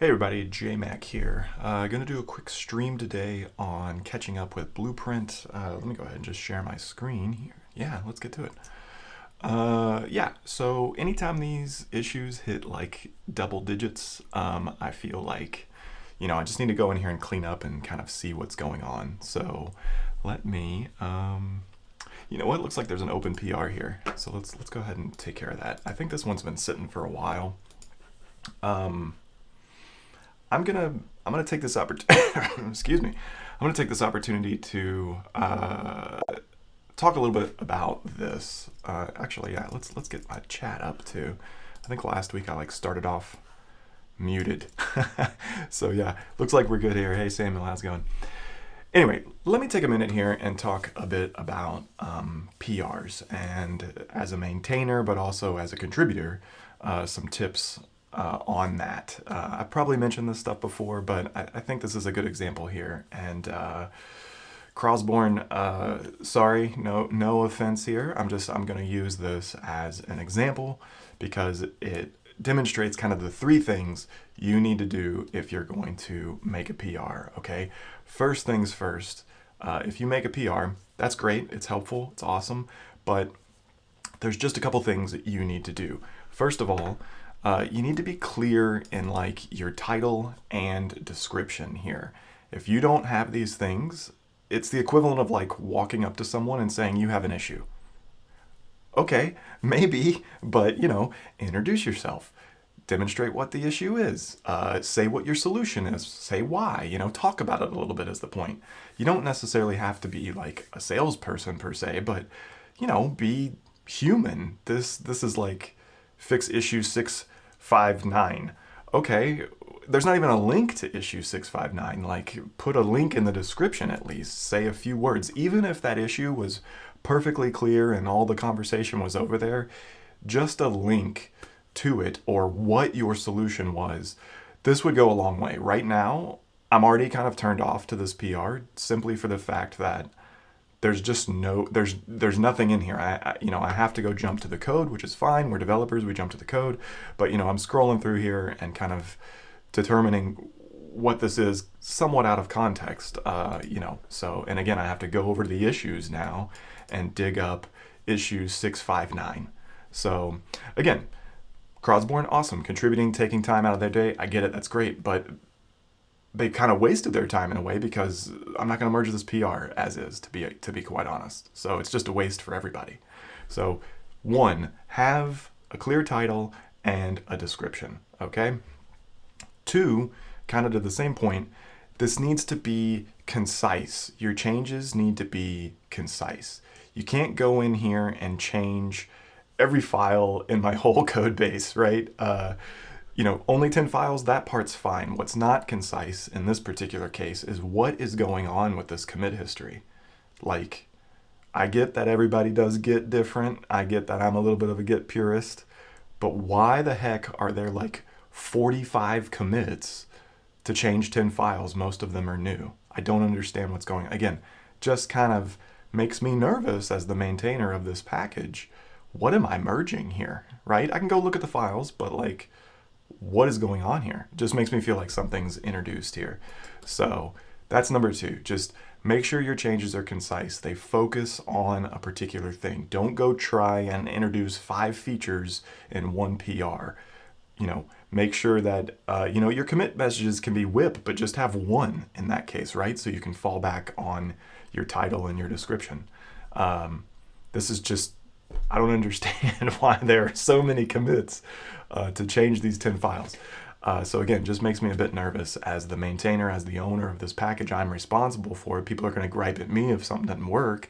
Hey everybody, JMac here. Gonna do a quick stream today on catching up with Blueprint. Let me go ahead and just share my screen here. Yeah, let's get to it. So anytime these issues hit like double digits, I feel like, I just need to go in here and clean up and kind of see what's going on. So let me, you know what, looks like there's an open PR here. So let's go ahead and take care of that. I think this one's been sitting for a while. I'm gonna take this opportunity. Excuse me. I'm gonna take this opportunity to talk a little bit about this. Actually, yeah. Let's get my chat up too. I think last week I started off muted. So yeah, looks like we're good here. Hey Samuel, how's it going? Anyway, let me take a minute here and talk a bit about PRs and as a maintainer, but also as a contributor, some tips on that. I've probably mentioned this stuff before, but I think this is a good example here. And Crosborn, sorry, no offense here. I'm going to use this as an example because it demonstrates kind of the three things you need to do if you're going to make a PR. Okay, first things first. If you make a PR, that's great. It's helpful. It's awesome. But there's just a couple things that you need to do. First of all, you need to be clear in your title and description here. If you don't have these things, it's the equivalent of walking up to someone and saying you have an issue. Okay, maybe, but introduce yourself. Demonstrate what the issue is. Say what your solution is. Say why. Talk about it a little bit is the point. You don't necessarily have to be a salesperson per se, but be human. This is fix issue 659. Okay, there's not even a link to issue 659. Put a link in the description at least. Say a few words. Even if that issue was perfectly clear and all the conversation was over there, just a link to it or what your solution was. This would go a long way. Right now, I'm already kind of turned off to this PR simply for the fact that there's just there's nothing in here. I have to go jump to the code, which is fine. We're developers, we jump to the code, but I'm scrolling through here and kind of determining what this is somewhat out of context, so, and again, I have to go over to the issues now and dig up issue 659. So again, Crosborn, awesome, contributing, taking time out of their day. I get it, that's great, but they kind of wasted their time in a way because I'm not going to merge this PR as is, to be quite honest. So it's just a waste for everybody. So one, have a clear title and a description, okay? Two, kind of to the same point, this needs to be concise. Your changes need to be concise. You can't go in here and change every file in my whole code base, right? Only 10 files, that part's fine. What's not concise in this particular case is what is going on with this commit history. I get that everybody does Git different. I get that I'm a little bit of a Git purist, but why the heck are there 45 commits to change 10 files? Most of them are new. I don't understand what's going on. Again, just kind of makes me nervous as the maintainer of this package. What am I merging here, right? I can go look at the files, but what is going on here? It just makes me feel like something's introduced here. So that's number two. Just make sure your changes are concise. They focus on a particular thing. Don't go try and introduce 5 features in one PR. Make sure that, your commit messages can be WIP, but just have one in that case, right? So you can fall back on your title and your description. This is just, I don't understand why there are so many commits to change these 10 files. So again, just makes me a bit nervous as the maintainer, as the owner of this package. I'm responsible for it. People are going to gripe at me if something doesn't work.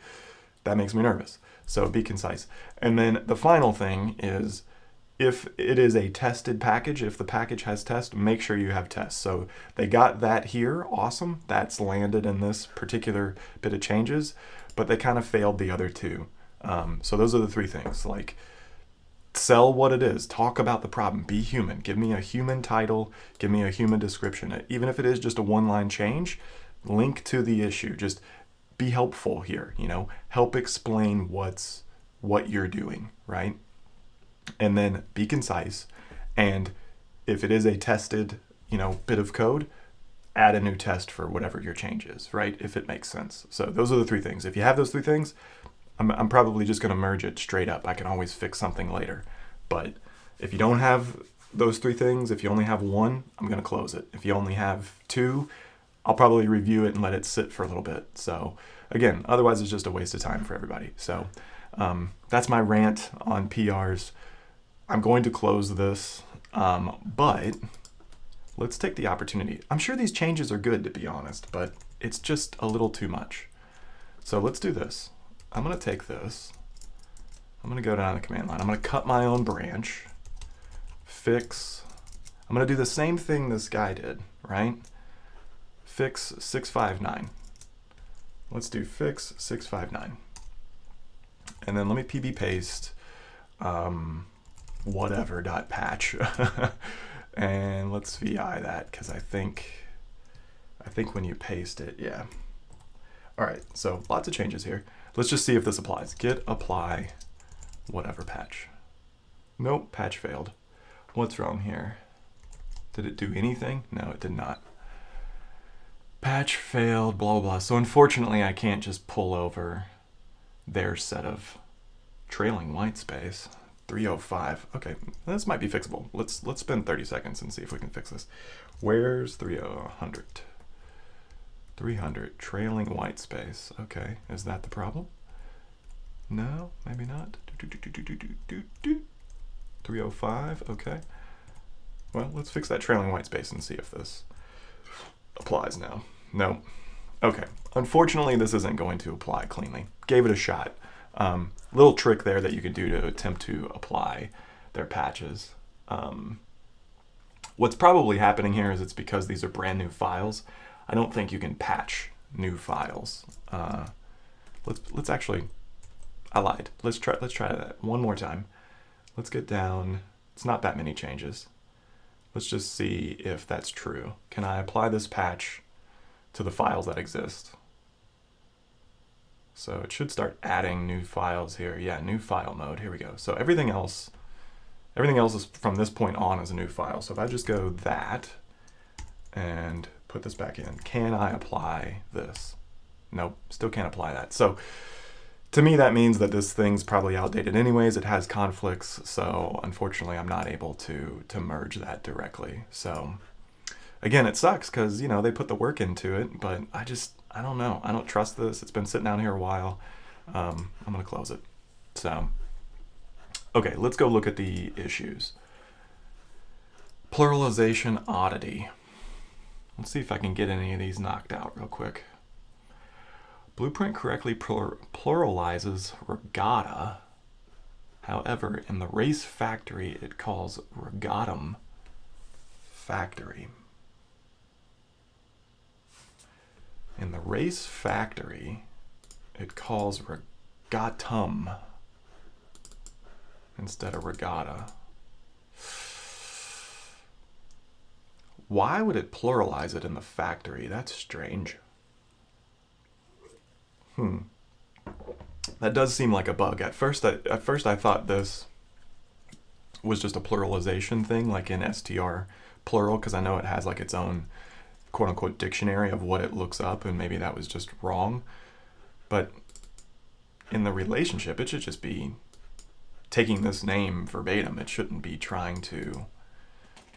That makes me nervous. So be concise. And then the final thing is, if it is a tested package, if the package has tests, make sure you have tests. So they got that here, awesome. That's landed in this particular bit of changes, but they kind of failed the other two. So those are the three things. Sell what it is, talk about the problem, be human. Give me a human title, give me a human description. Even if it is just a one-line change, link to the issue. Just be helpful here, help explain what you're doing, right? And then be concise. And if it is a tested, bit of code, add a new test for whatever your change is, right? If it makes sense. So those are the three things. If you have those three things, I'm probably just going to merge it straight up. I can always fix something later. But if you don't have those three things, if you only have one, I'm going to close it. If you only have two, I'll probably review it and let it sit for a little bit. So again, otherwise it's just a waste of time for everybody. So that's my rant on PRs. I'm going to close this, but let's take the opportunity. I'm sure these changes are good, to be honest, but it's just a little too much. So let's do this. I'm going to take this. I'm going to go down the command line. I'm going to cut my own branch. Fix. I'm going to do the same thing this guy did, right? Fix 659. Let's do fix 659. And then let me PB paste whatever.patch. And let's VI that, because I think when you paste it, yeah. All right, so lots of changes here. Let's just see if this applies. Git apply whatever patch. Nope, patch failed. What's wrong here? Did it do anything? No, it did not. Patch failed, blah, blah. So unfortunately, I can't just pull over their set of trailing white space. 305. Okay, this might be fixable. Let's spend 30 seconds and see if we can fix this. Where's 300? 300 trailing white space. Okay, is that the problem? No, maybe not. 305. Okay. Well, let's fix that trailing white space and see if this applies now. No. Okay. Unfortunately, this isn't going to apply cleanly. Gave it a shot. Little trick there that you can do to attempt to apply their patches. What's probably happening here is it's because these are brand new files. I don't think you can patch new files. Let's actually, I lied. Let's try that one more time. Let's get down. It's not that many changes. Let's just see if that's true. Can I apply this patch to the files that exist? So it should start adding new files here. Yeah, new file mode. Here we go. So everything else is from this point on as a new file. So if I just go that and put this back in, can I apply this? Nope, still can't apply that. So to me, that means that this thing's probably outdated anyways. It has conflicts. So unfortunately, I'm not able to merge that directly. So again, it sucks because, they put the work into it, but I don't know. I don't trust this. It's been sitting down here a while. I'm going to close it. So, okay, let's go look at the issues. Pluralization oddity. Let's see if I can get any of these knocked out real quick. Blueprint correctly pluralizes regatta. However, in the race factory, it calls regattum factory. In the race factory, it calls regattum instead of regatta. Why would it pluralize it in the factory? That's strange. That does seem like a bug. At first I thought this was just a pluralization thing, like in str plural, because I know it has like its own quote-unquote dictionary of what it looks up, and maybe that was just wrong. But in the relationship, it should just be taking this name verbatim. It shouldn't be trying to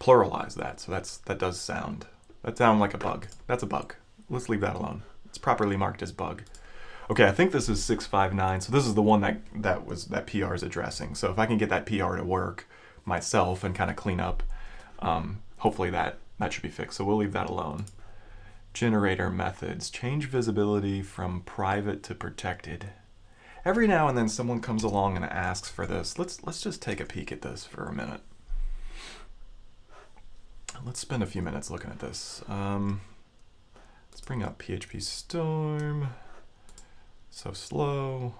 pluralize that. So that does sound like a bug. That's a bug. Let's leave that alone. It's properly marked as bug. Okay, I think this is 659. So this is the one that PR is addressing. So if I can get that PR to work myself and kind of clean up, hopefully that should be fixed. So we'll leave that alone. Generator methods. Change visibility from private to protected. Every now and then someone comes along and asks for this. Let's just take a peek at this for a minute. Let's spend a few minutes looking at this. Let's bring up PHP Storm. So slow.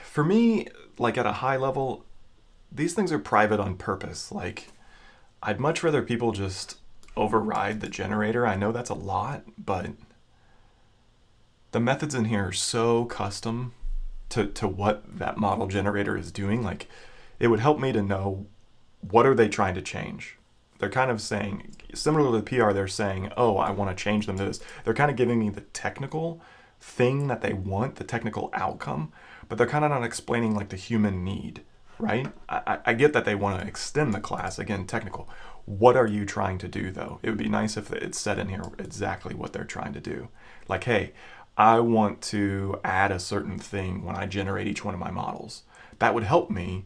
For me, like at a high level, these things are private on purpose. Like, I'd much rather people just override the generator. I know that's a lot, but the methods in here are so custom to what that model generator is doing. Like, it would help me to know what are they trying to change. they're kind of saying, similar to the PR, they're saying, oh, I want to change them to this. They're kind of giving me the technical thing that they want, the technical outcome, but they're kind of not explaining like the human need, right? I get that they want to extend the class, again, technical. What are you trying to do though? It would be nice if it said in here exactly what they're trying to do. Like, hey, I want to add a certain thing when I generate each one of my models. That would help me,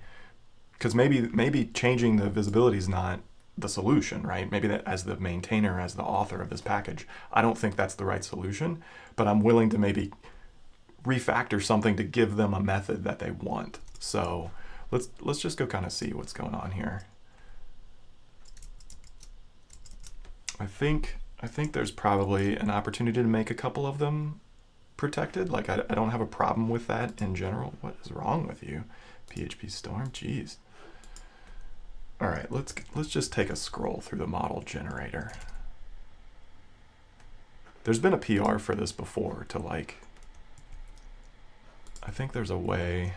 because maybe changing the visibility is not the solution, right? Maybe that as the maintainer, as the author of this package, I don't think that's the right solution, but I'm willing to maybe refactor something to give them a method that they want. So let's just go kind of see what's going on here. I think there's probably an opportunity to make a couple of them protected. Like I don't have a problem with that in general. What is wrong with you, PHP Storm? Jeez. All right, let's just take a scroll through the model generator. There's been a PR for this before to like, I think there's a way,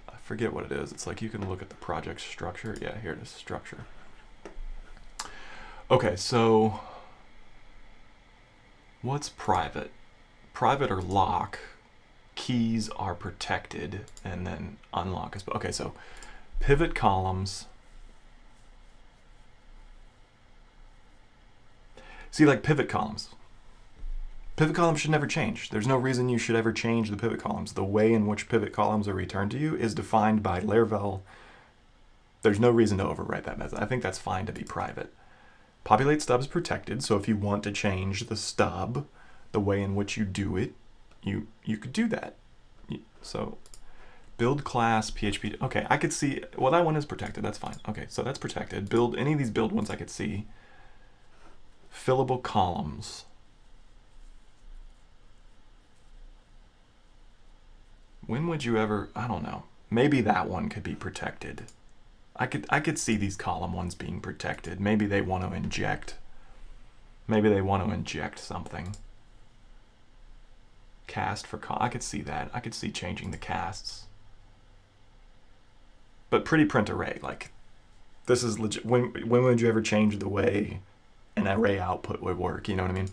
I forget what it is. It's like you can look at the project structure. Yeah, here it is, structure. Okay, so what's private? Private or lock, keys are protected, and then unlock is, okay, so pivot columns. See, like pivot columns. Pivot columns should never change. There's no reason you should ever change the pivot columns. The way in which pivot columns are returned to you is defined by Laravel. There's no reason to overwrite that method. I think that's fine to be private. Populate stub is protected, so if you want to change the stub, the way in which you do it, you could do that. So build class PHP. Okay, I could see, well, that one is protected. That's fine. Okay, so that's protected. Build any of these build ones I could see. Fillable columns. When would you ever, I don't know. Maybe that one could be protected. I could see these column ones being protected. Maybe they want to inject. Maybe they want to inject something. Cast for I could see that. I could see changing the casts. But pretty print array, like this is legit. When would you ever change the way an array output would work? You know what I mean?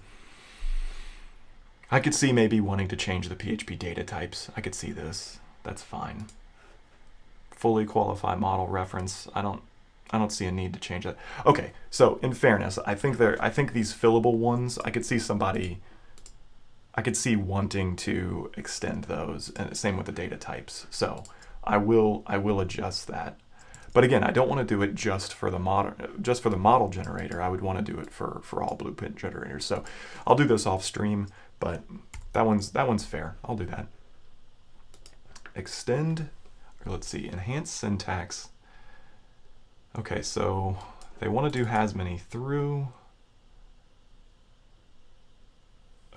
I could see maybe wanting to change the PHP data types. I could see this. That's fine. Fully qualify model reference. I don't see a need to change that. Okay, so in fairness, I think these fillable ones, I could see wanting to extend those, and same with the data types. So I will adjust that. But again, I don't want to do it just for the model generator. I would want to do it for all Blueprint generators. So I'll do this off stream, but that one's fair. I'll do that. Extend, or let's see, enhance syntax. Okay, so they want to do has many through.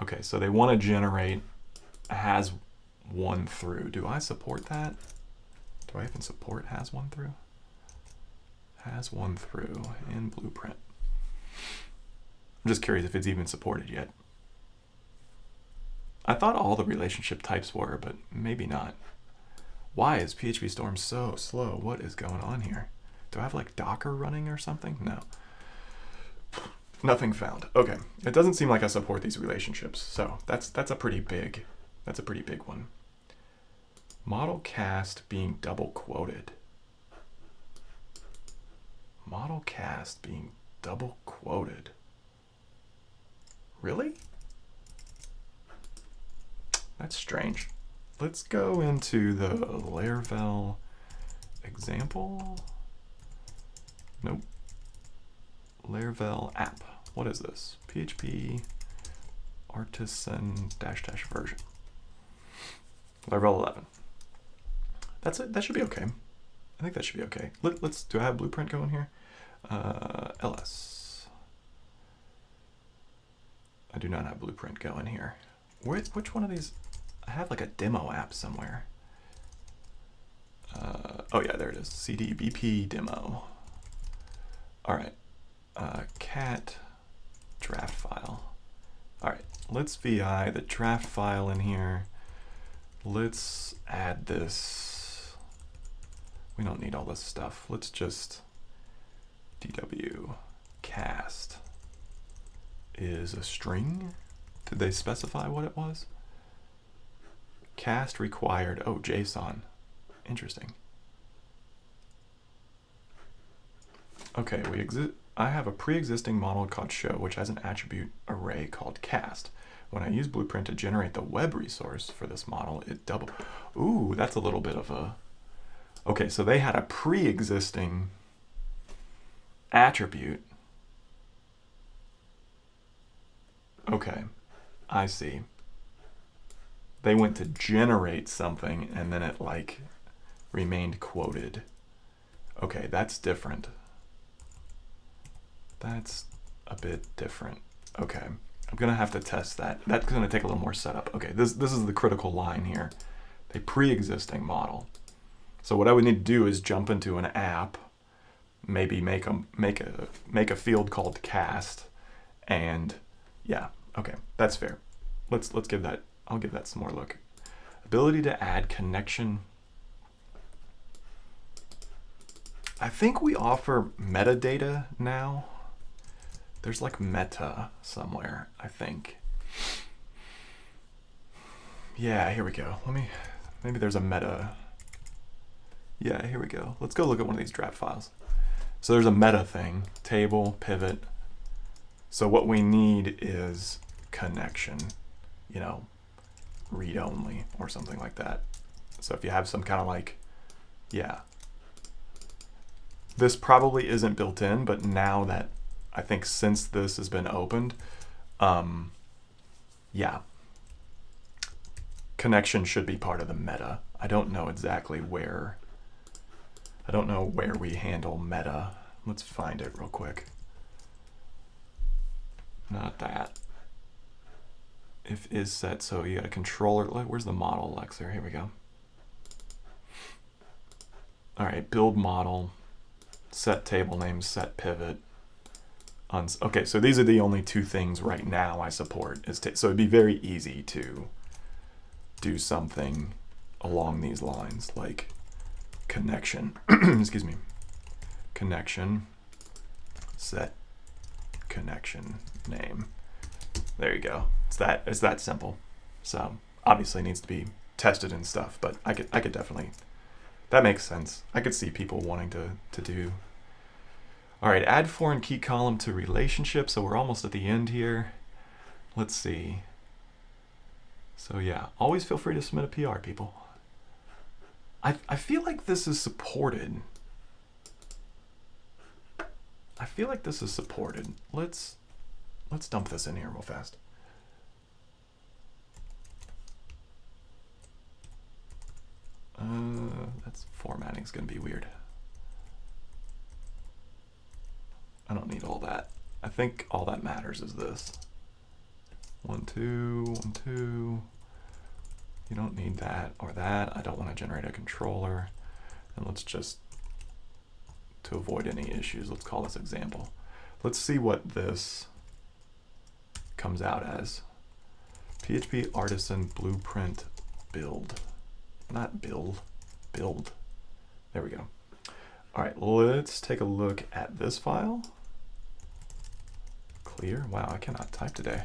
Okay, so they want to generate a has one through. Do I support that? Do I even support has one through? Has one through in Blueprint. I'm just curious if it's even supported yet. I thought all the relationship types were, but maybe not. Why is PHP Storm so slow? What is going on here? Do I have like Docker running or something? No. Nothing found. Okay. It doesn't seem like I support these relationships, so that's a pretty big one. Model cast being double quoted. Model cast being double quoted. Really? That's strange. Let's go into the Laravel example. Nope. Laravel app. What is this? PHP artisan -- version. Laravel 11. That's it. That should be okay. I think that should be okay. Let's. Do I have Blueprint going here? LS. I do not have Blueprint going here. Which one of these? I have like a demo app somewhere. Oh yeah, there it is. CD BP demo. All right. Cat draft file. All right. Let's VI the draft file in here. Let's add this. We don't need all this stuff. Let's just DW cast is a string. Did they specify what it was? Cast required, oh, JSON. Interesting. Okay, I have a pre-existing model called show, which has an attribute array called cast. When I use Blueprint to generate the web resource for this model, it ooh, that's a little bit of a, okay, so they had a pre-existing attribute. Okay, I see. They went to generate something and then it like remained quoted. Okay, that's different. That's a bit different. Okay, I'm gonna have to test that. That's gonna take a little more setup. Okay, this is the critical line here. A pre-existing model. So what I would need to do is jump into an app, maybe make a field called cast, and yeah, okay, that's fair. Let's give that. I'll give that some more look. Ability to add connection. I think we offer metadata now. There's like meta somewhere, I think. Yeah, here we go. Maybe there's a meta. Yeah, here we go. Let's go look at one of these draft files. So there's a meta thing, table, pivot. So what we need is connection, you know, read only or something like that. So if you have some kind of like, yeah. This probably isn't built in, but now that I think since this has been opened, yeah, connection should be part of the meta. I don't know exactly where. I don't know where we handle meta. Let's find it real quick. Not that. If is set, so you got a controller. Where's the model, Lexer? Here we go. All right, build model, set table name, set pivot. Okay, so these are the only two things right now I support. So it'd be very easy to do something along these lines, like connection, excuse me, connection, set connection name. There you go. It's that simple. So obviously it needs to be tested and stuff, but I could definitely, that makes sense. I could see people wanting to do. All right, add foreign key column to relationship. So we're almost at the end here. Let's see. So yeah, always feel free to submit a PR, people. I feel like this is supported. I feel like this is supported. Let's dump this in here real fast. That's formatting's gonna be weird. I don't need all that. I think all that matters is this. 1, 2, 1, 2. You don't need that or that. I don't want to generate a controller. And let's just, to avoid any issues, let's call this example. Let's see what this comes out as. PHP Artisan Blueprint build. Not build, build. There we go. All right, let's take a look at this file. Clear. Wow, I cannot type today.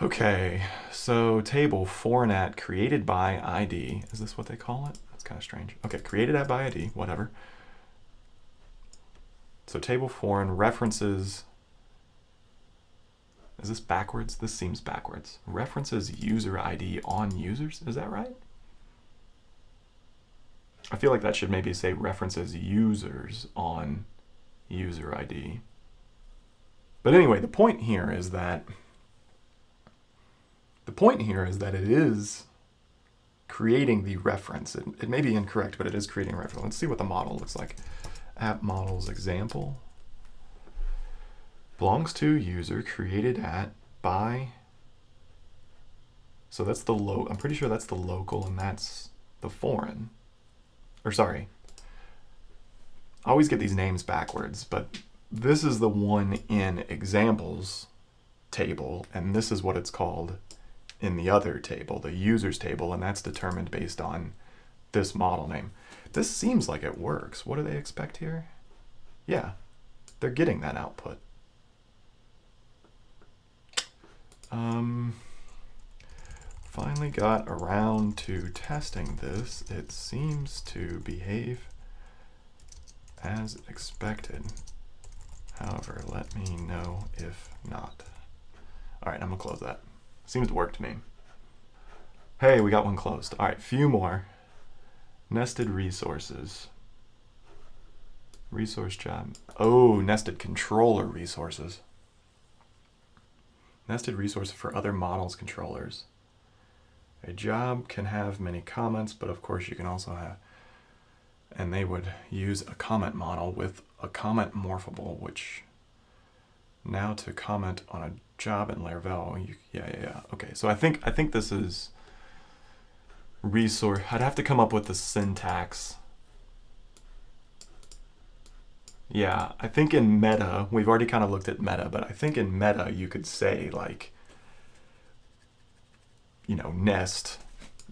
Okay, so table foreign at created by ID. Is this what they call it? That's kind of strange. Okay, created at by ID, whatever. So table foreign references. Is this backwards? This seems backwards. References user ID on users. Is that right? I feel like that should maybe say references users on user ID. But anyway, the point here is that it is creating the reference. It may be incorrect, but it is creating a reference. Let's see what the model looks like. App models example belongs to user created at by. So that's the I'm pretty sure that's the local and that's the foreign. Or sorry, I always get these names backwards, but this is the one in examples table, and this is what it's called in the other table, the users table, and that's determined based on this model name. This seems like it works. What do they expect here? Yeah, they're getting that output. Finally got around to testing this. It seems to behave as expected. However, let me know if not. All right, I'm gonna close that. Seems to work to me. Hey, we got one closed. All right, few more. Nested resources. Resource job. Oh, nested controller resources. Nested resources for other models controllers. A job can have many comments, but of course you can also have, and they would use a comment model with a comment morphable, which now to comment on a job in Laravel, yeah. Okay, so I think this is resource. I'd have to come up with the syntax. Yeah, I think in meta, we've already kind of looked at meta, but I think in meta you could say like, you know, nest,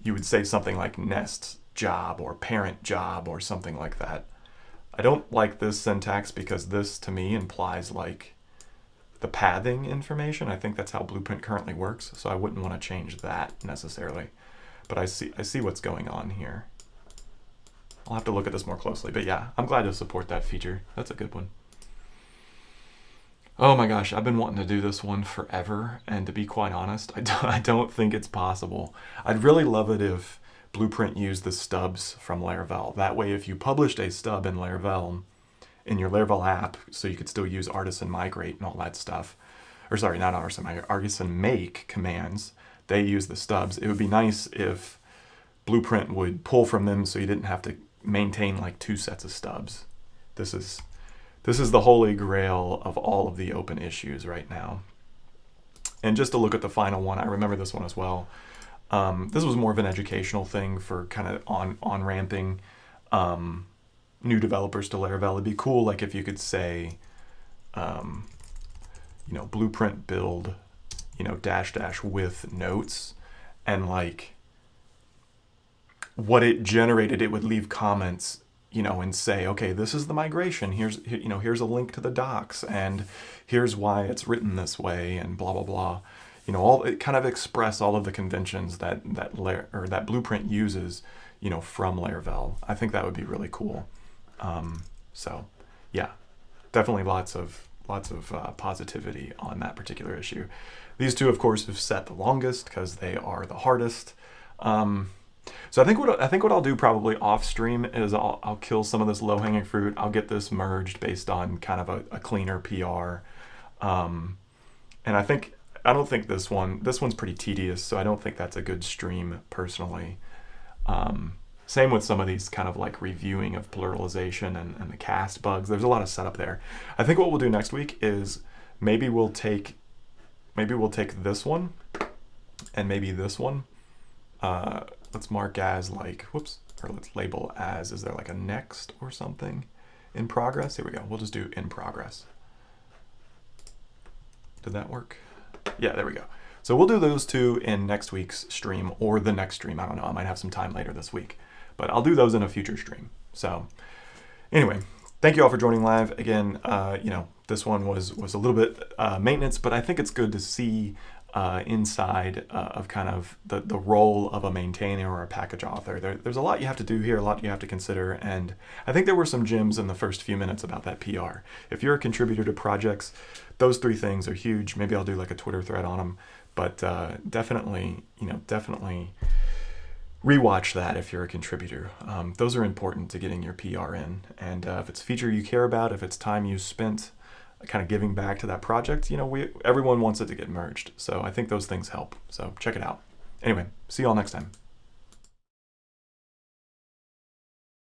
you would say something like nest job or parent job or something like that. I don't like this syntax because this to me implies like the pathing information. I think that's how Blueprint currently works, so I wouldn't want to change that necessarily. But I see what's going on here. I'll have to look at this more closely, but yeah, I'm glad to support that feature. That's a good one. Oh my gosh, I've been wanting to do this one forever, and to be quite honest, I don't think it's possible. I'd really love it if Blueprint used the stubs from Laravel. That way, if you published a stub in Laravel, in your Laravel app, so you could still use artisan migrate and all that stuff, or sorry, not artisan migrate, artisan make commands, they use the stubs. It would be nice if Blueprint would pull from them so you didn't have to maintain like 2 sets of stubs. This is the holy grail of all of the open issues right now. And just to look at the final one, I remember this one as well. This was more of an educational thing for kind of on-ramping new developers to Laravel. It'd be cool like if you could say, you know, Blueprint build, you know, -- with notes, and like what it generated, it would leave comments, you know, and say, okay, this is the migration. Here's a link to the docs, and here's why it's written this way, and blah blah blah. You know, it kind of express all of the conventions that Blueprint uses, you know, from Laravel. I think that would be really cool. So, yeah, definitely lots of positivity on that particular issue. These two, of course, have set the longest because they are the hardest. So I think what I'll do probably off stream is I'll kill some of this low hanging fruit. I'll get this merged based on kind of a cleaner PR, and I don't think this one's pretty tedious, so I don't think that's a good stream personally. Same with some of these kind of like reviewing of pluralization and the cast bugs. There's a lot of setup there. I think what we'll do next week is maybe we'll take this one and maybe this one. Let's mark as like, whoops, or let's label as, is there like a next or something in progress? Here we go. We'll just do in progress. Did that work? Yeah, there we go. So we'll do those two in next week's stream or the next stream. I don't know. I might have some time later this week, but I'll do those in a future stream. So anyway, thank you all for joining live. Again, you know, this one was a little bit maintenance, but I think it's good to see inside of kind of the role of a maintainer or a package author. There's a lot you have to do here, a lot you have to consider, and I think there were some gems in the first few minutes about that PR. If you're a contributor to projects, those 3 things are huge. Maybe I'll do like a Twitter thread on them, but definitely rewatch that if you're a contributor. Those are important to getting your PR in, and if it's a feature you care about, if it's time you spent kind of giving back to that project, you know, everyone wants it to get merged. So I think those things help. So check it out. Anyway, see you all next time.